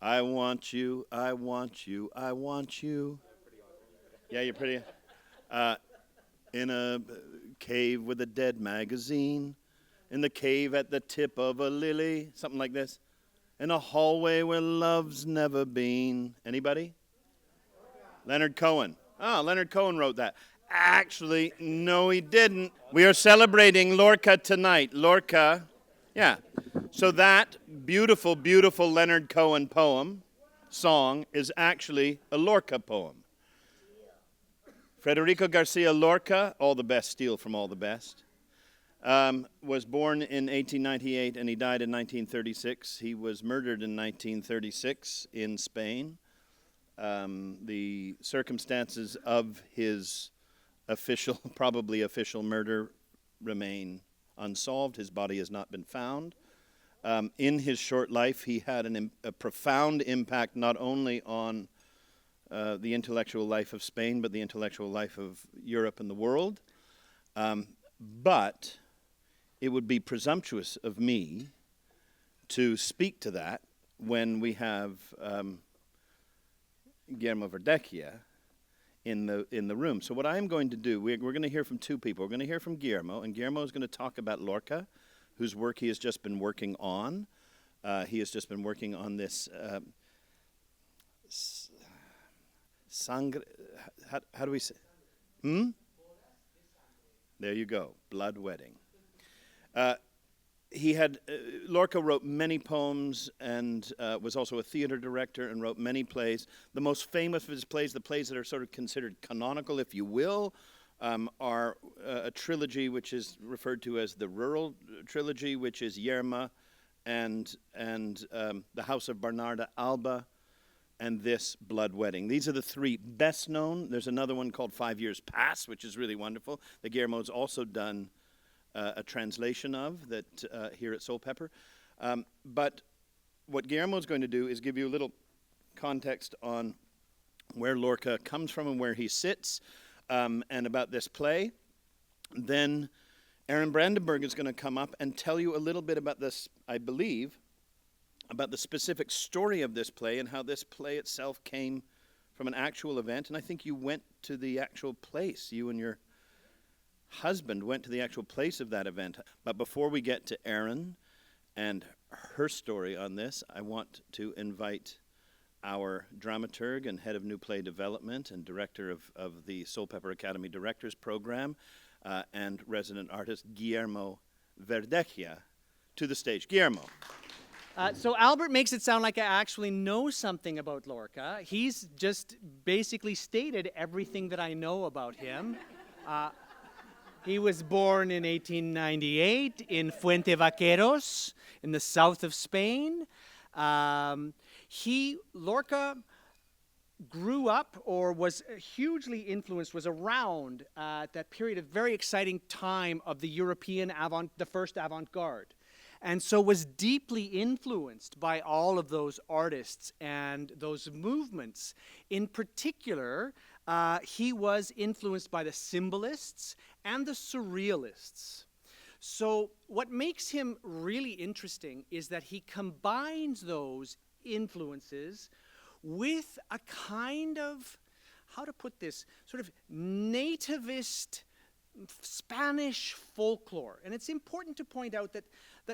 I want you, I want you, I want you. Yeah, you're pretty. Uh, in a cave with a dead magazine, in the cave at the tip of a lily, something like this. In a hallway where love's never been. Anybody? Leonard Cohen. Oh, Leonard Cohen wrote that. Actually, no, he didn't. We are celebrating Lorca tonight. Lorca, yeah. So that beautiful, beautiful Leonard Cohen poem, song, is actually a Lorca poem. Federico Garcia Lorca, all the best steal from all the best, was born in 1898 and he died in 1936. He was murdered in 1936 in Spain. The circumstances of his probably official murder remain unsolved. His body has not been found. In his short life, he had a profound impact not only on the intellectual life of Spain, but the intellectual life of Europe and the world. But it would be presumptuous of me to speak to that when we have Guillermo Verdecchia in the room. So what I'm going to do, we're going to hear from two people. We're going to hear from Guillermo, and Guillermo is going to talk about Lorca, whose work he has just been working on. He has just been working on this sangre. How do we say? There you go, blood wedding. Lorca wrote many poems and was also a theater director and wrote many plays. The most famous of his plays, the plays that are sort of considered canonical, if you will, are a trilogy which is referred to as the Rural Trilogy, which is Yerma and The House of Bernarda Alba and this Blood Wedding. These are the three best known. There's another one called 5 Years Past, which is really wonderful, that Guillermo's also done a translation of that here at Soulpepper. But what Guillermo's going to do is give you a little context on where Lorca comes from and where he sits, and about this play. Then Aaron Brandenburg is going to come up and tell you a little bit about this, I believe, about the specific story of this play and how this play itself came from an actual event. And I think you went to the actual place, you and your husband went to the actual place of that event. But before we get to Erin and her story on this, I want to invite our dramaturg and head of new play development and director of the Soulpepper Academy Directors Program and resident artist Guillermo Verdecchia to the stage. Guillermo. So Albert makes it sound like I actually know something about Lorca. He's just basically stated everything that I know about him. He was born in 1898 in Fuente Vaqueros in the south of Spain. Lorca grew up or was hugely influenced, was around that period of very exciting time of the European the first avant-garde. And so was deeply influenced by all of those artists and those movements. In particular, he was influenced by the symbolists and the surrealists. So what makes him really interesting is that he combines those influences with a kind of, how to put this, sort of nativist Spanish folklore. And it's important to point out that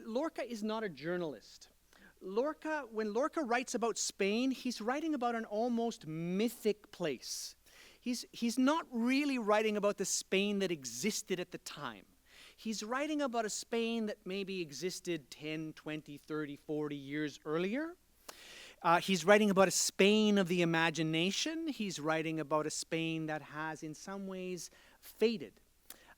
Lorca is not a journalist. When Lorca writes about Spain, he's writing about an almost mythic place. He's not really writing about the Spain that existed at the time. He's writing about a Spain that maybe existed 10, 20, 30, 40 years earlier. He's writing about a Spain of the imagination. He's writing about a Spain that has, in some ways, faded.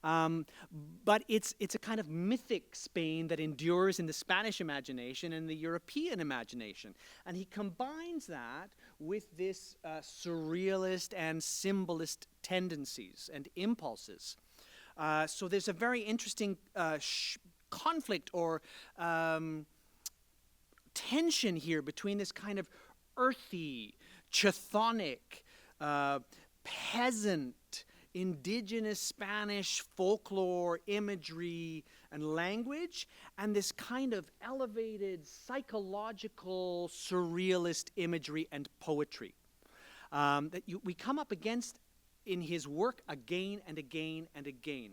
But it's a kind of mythic Spain that endures in the Spanish imagination and the European imagination. And he combines that with this surrealist and symbolist tendencies and impulses. So there's a very interesting conflict or tension here between this kind of earthy, chthonic, peasant, indigenous Spanish folklore, imagery, and language, and this kind of elevated psychological surrealist imagery and poetry we come up against in his work again and again and again.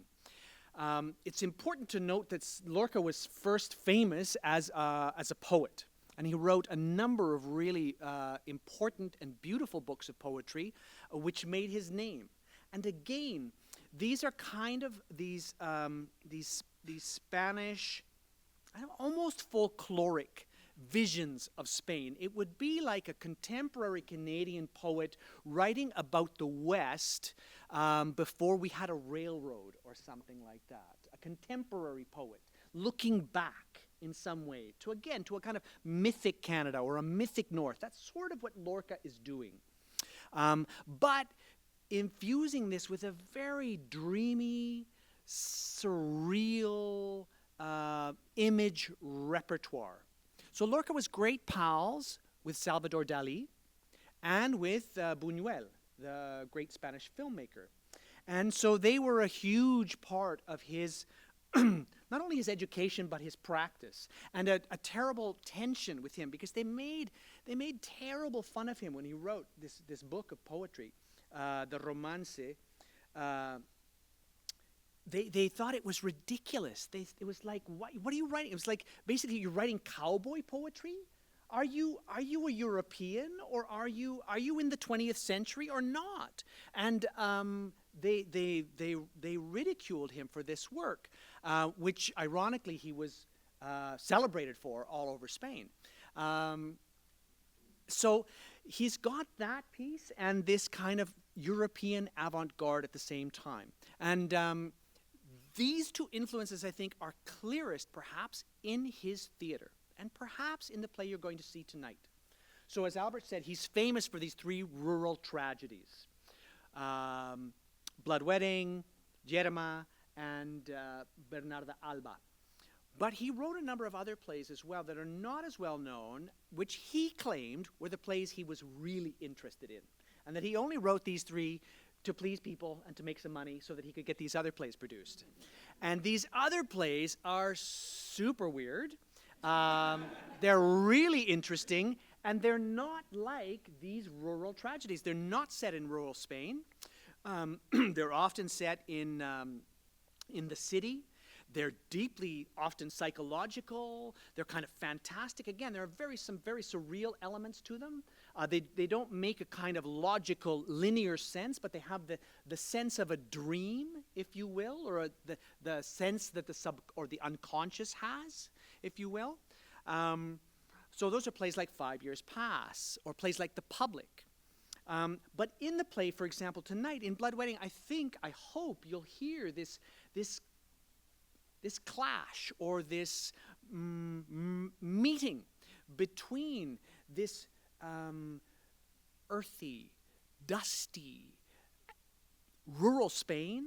It's important to note that Lorca was first famous as a poet, and he wrote a number of really important and beautiful books of poetry, which made his name. And again, these are kind of these Spanish, almost folkloric visions of Spain. It would be like a contemporary Canadian poet writing about the West before we had a railroad or something like that. A contemporary poet looking back in some way to a kind of mythic Canada or a mythic North. That's sort of what Lorca is doing. But infusing this with a very dreamy, surreal image repertoire. So Lorca was great pals with Salvador Dali and with Buñuel, the great Spanish filmmaker. And so they were a huge part of his, not only his education, but his practice. And a terrible tension with him, because they made terrible fun of him when he wrote this book of poetry, the Romance. They thought it was ridiculous. It was like, what are you writing? It was like, basically, you're writing cowboy poetry? Are you a European, or are you in the 20th century or not? And they ridiculed him for this work, which ironically he was celebrated for all over Spain. So he's got that piece and this kind of European avant-garde at the same time. And these two influences, I think, are clearest perhaps in his theater and perhaps in the play you're going to see tonight. So as Albert said, he's famous for these three rural tragedies. Blood Wedding, Yerma, and Bernarda Alba. But he wrote a number of other plays as well that are not as well known, which he claimed were the plays he was really interested in. And that he only wrote these three to please people and to make some money so that he could get these other plays produced. And these other plays are super weird. They're really interesting, and they're not like these rural tragedies. They're not set in rural Spain. They're often set in the city. They're deeply, often psychological. They're kind of fantastic. Again, there are some very surreal elements to them. They don't make a kind of logical, linear sense, but they have the sense of a dream, if you will, or the sense that the unconscious has, if you will. So those are plays like 5 Years Pass, or plays like The Public. But in the play, for example, tonight in Blood Wedding, I hope you'll hear this clash or this meeting between this earthy, dusty, rural Spain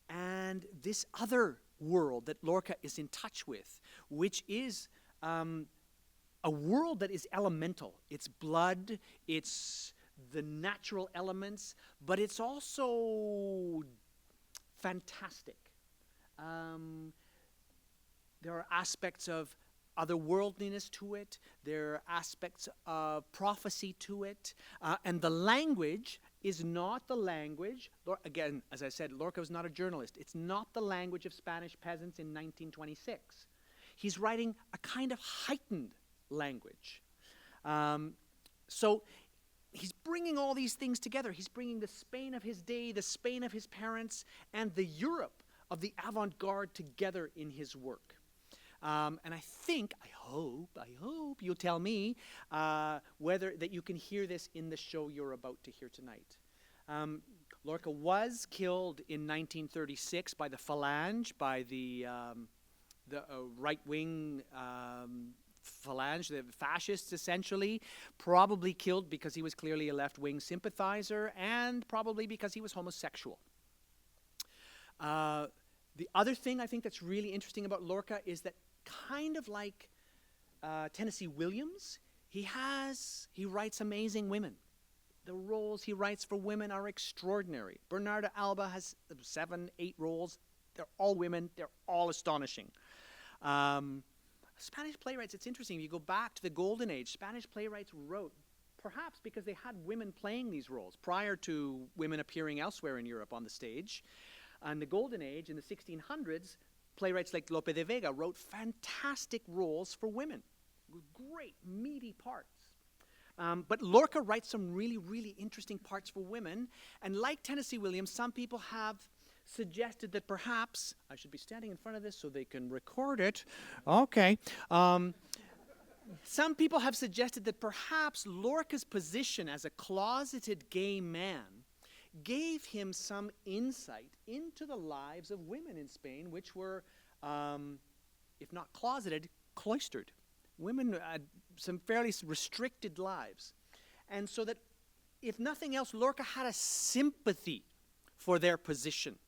and this other world that Lorca is in touch with, which is a world that is elemental. It's blood, it's the natural elements, but it's also fantastic. There are aspects of otherworldliness to it. There are aspects of prophecy to it. And the language is not the language. Again, as I said, Lorca was not a journalist. It's not the language of Spanish peasants in 1926. He's writing a kind of heightened language. So he's bringing all these things together. He's bringing the Spain of his day, the Spain of his parents, and the Europe of the avant-garde together in his work. And I hope you'll tell me whether that you can hear this in the show you're about to hear tonight. Lorca was killed in 1936 by the Phalange, by the right-wing Phalange, the fascists essentially, probably killed because he was clearly a left-wing sympathizer and probably because he was homosexual. The other thing I think that's really interesting about Lorca is that, kind of like Tennessee Williams, he writes amazing women. The roles he writes for women are extraordinary. Bernarda Alba has 7, 8 roles. They're all women. They're all astonishing. Spanish playwrights, it's interesting. You go back to the Golden Age, Spanish playwrights wrote, perhaps because they had women playing these roles prior to women appearing elsewhere in Europe on the stage. In the Golden Age, in the 1600s, playwrights like Lope de Vega wrote fantastic roles for women, with great, meaty parts. But Lorca writes some really, really interesting parts for women. And like Tennessee Williams, some people have suggested that perhaps, I should be standing in front of this so they can record it. Okay. Some people have suggested that perhaps Lorca's position as a closeted gay man gave him some insight into the lives of women in Spain, which were, if not closeted, cloistered. Women had some fairly restricted lives. And so that, if nothing else, Lorca had a sympathy for their position.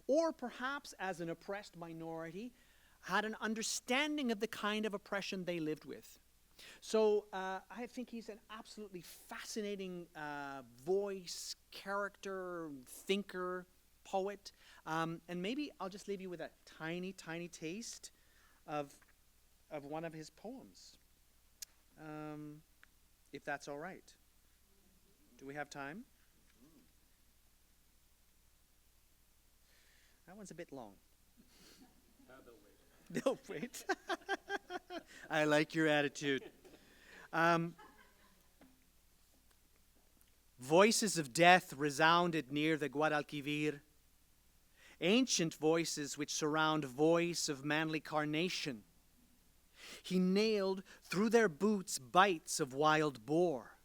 Or perhaps, as an oppressed minority, had an understanding of the kind of oppression they lived with. So I think he's an absolutely fascinating voice, character, thinker, poet. And maybe I'll just leave you with a tiny, tiny taste of one of his poems, if that's all right. Do we have time? That one's a bit long. They'll wait. I like your attitude. Voices of death resounded near the Guadalquivir, ancient voices which surround voice of manly carnation. He nailed through their boots bites of wild boar.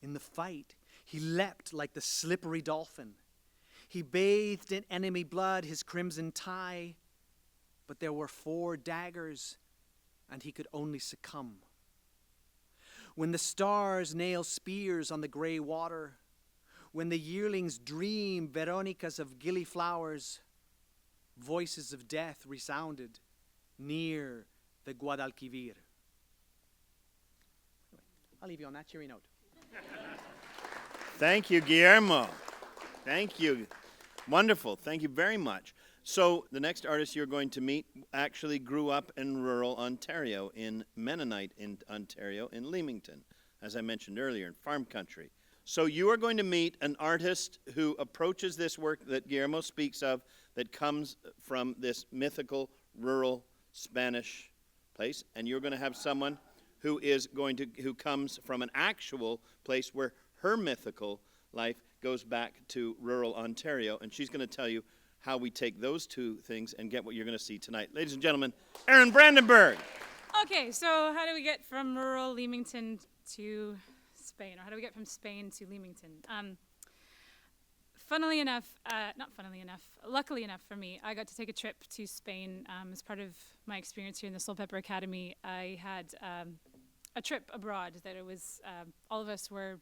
In the fight, he leapt like the slippery dolphin. He bathed in enemy blood his crimson tie, but there were 4 daggers, and he could only succumb. When the stars nail spears on the gray water, when the yearlings dream Veronicas of gilly flowers, voices of death resounded near the Guadalquivir. I'll leave you on that cheery note. Thank you, Guillermo. Thank you. Wonderful. Thank you very much. So the next artist you're going to meet actually grew up in rural Ontario, in Mennonite in Ontario, in Leamington, as I mentioned earlier, in farm country. So you are going to meet an artist who approaches this work that Guillermo speaks of, that comes from this mythical rural Spanish place, and you're going to have someone who comes from an actual place where her mythical life goes back to rural Ontario, and she's going to tell you how we take those two things and get what you're going to see tonight. Ladies and gentlemen, Erin Brandenburg. Okay, so how do we get from rural Leamington to Spain, or how do we get from Spain to Leamington? Luckily enough for me, I got to take a trip to Spain as part of my experience here in the Soulpepper Academy. I had a trip abroad that it was, all of us were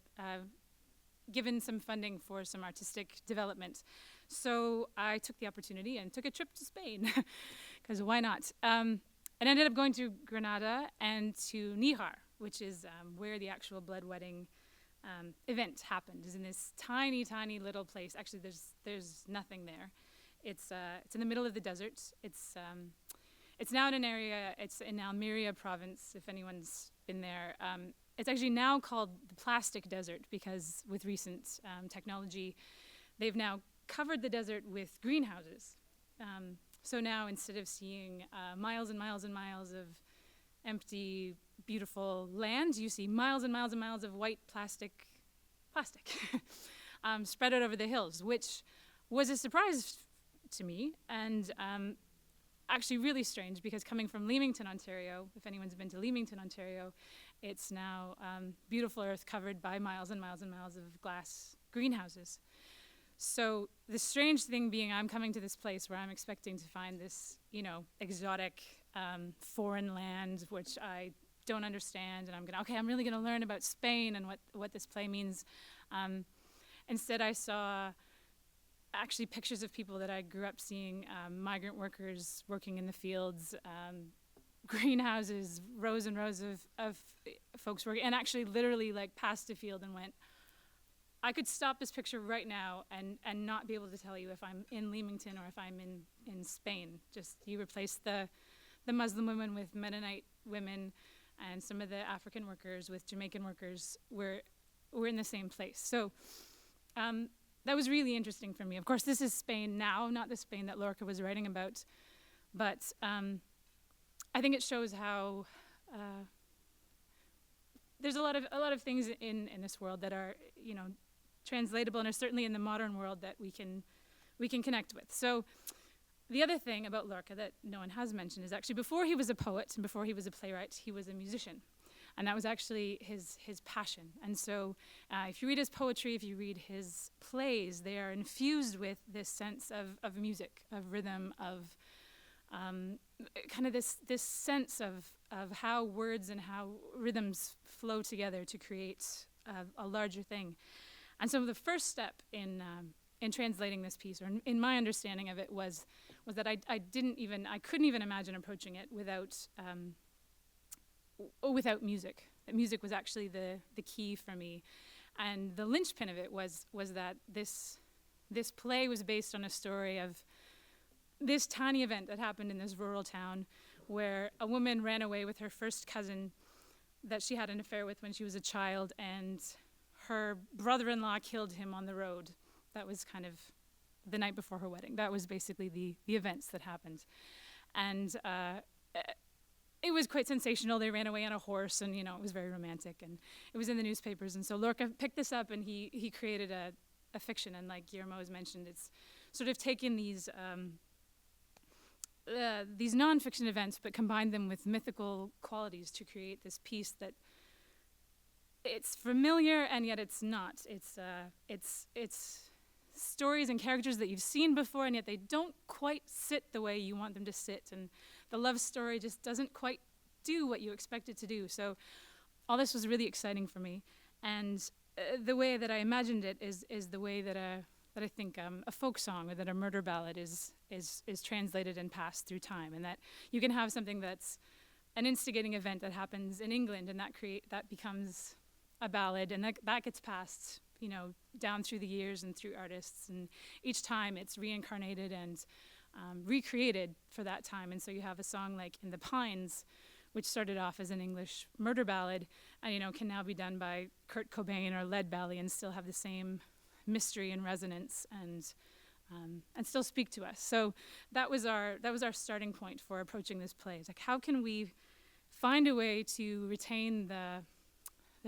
given some funding for some artistic development. So I took the opportunity and took a trip to Spain, because why not? And ended up going to Granada and to Níjar, which is where the actual bloodletting event happened. Is in this tiny, tiny little place. Actually, there's nothing there. It's in the middle of the desert. It's now in an area. It's in Almeria province. If anyone's been there, it's actually now called the plastic desert, because with recent technology, they've now covered the desert with greenhouses. So now, instead of seeing miles and miles and miles of empty, beautiful land, you see miles and miles and miles of white plastic spread out over the hills, which was a surprise to me, and actually really strange, because coming from Leamington, Ontario, if anyone's been to Leamington, Ontario, it's now beautiful earth covered by miles and miles and miles of glass greenhouses. So the strange thing being, I'm coming to this place where I'm expecting to find this, exotic foreign land, which I don't understand, and I'm really gonna learn about Spain and what this play means. Instead, I saw actually pictures of people that I grew up seeing, migrant workers working in the fields, greenhouses, rows and rows of folks working, and actually literally passed a field and went, I could stop this picture right now and not be able to tell you if I'm in Leamington or if I'm in Spain. Just you replace the the Muslim women with Mennonite women, and some of the African workers with Jamaican workers were in the same place. So that was really interesting for me. Of course, this is Spain now, not the Spain that Lorca was writing about, but I think it shows how there's a lot of things in this world that are, you know, translatable and are certainly in the modern world that we can connect with. So the other thing about Lorca that no one has mentioned is actually before he was a poet and before he was a playwright, he was a musician. And that was actually his passion. And so if you read his poetry, if you read his plays, they are infused with this sense of music, of rhythm, of kind of this sense of how words and how rhythms flow together to create a larger thing. And so the first step in translating this piece, or in my understanding of it, was that I couldn't even imagine approaching it without music. That music was actually the key for me, and the linchpin of it was that this play was based on a story of this tiny event that happened in this rural town, where a woman ran away with her first cousin that she had an affair with when she was a child, and her brother-in-law killed him on the road. That was kind of the night before her wedding. That was basically the events that happened. And it was quite sensational. They ran away on a horse, and, you know, it was very romantic, and it was in the newspapers. And so Lorca picked this up, and he created a fiction. And like Guillermo has mentioned, it's sort of taken these non-fiction events, but combined them with mythical qualities to create this piece that it's familiar and yet it's not. It's stories and characters that you've seen before, and yet they don't quite sit the way you want them to sit, and the love story just doesn't quite do what you expect it to do. So all this was really exciting for me, and the way that I imagined it is the way that I think a folk song or that a murder ballad is translated and passed through time, and that you can have something that's an instigating event that happens in England, and that becomes a ballad, and that gets passed, you know, down through the years and through artists, and each time it's reincarnated and recreated for that time. And so you have a song like In the Pines, which started off as an English murder ballad, and, you know, can now be done by Kurt Cobain or Lead Belly and still have the same mystery and resonance and still speak to us. So that was our starting point for approaching this play. It's like, how can we find a way to retain the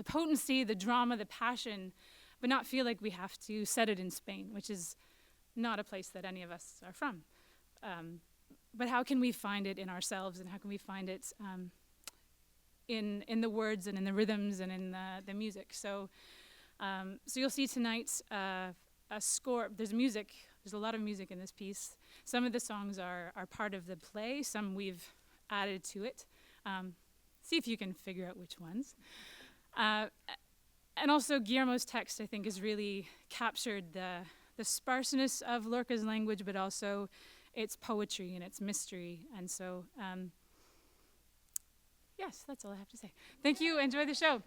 potency, the drama, the passion, but not feel like we have to set it in Spain, which is not a place that any of us are from. But how can we find it in ourselves, and how can we find it in the words and in the rhythms and in the music? So you'll see tonight a score. There's music. There's a lot of music in this piece. Some of the songs are part of the play. Some we've added to it. See if you can figure out which ones. And also Guillermo's text, I think, has really captured the sparseness of Lorca's language, but also its poetry and its mystery. And so, yes, that's all I have to say. Thank you. Enjoy the show.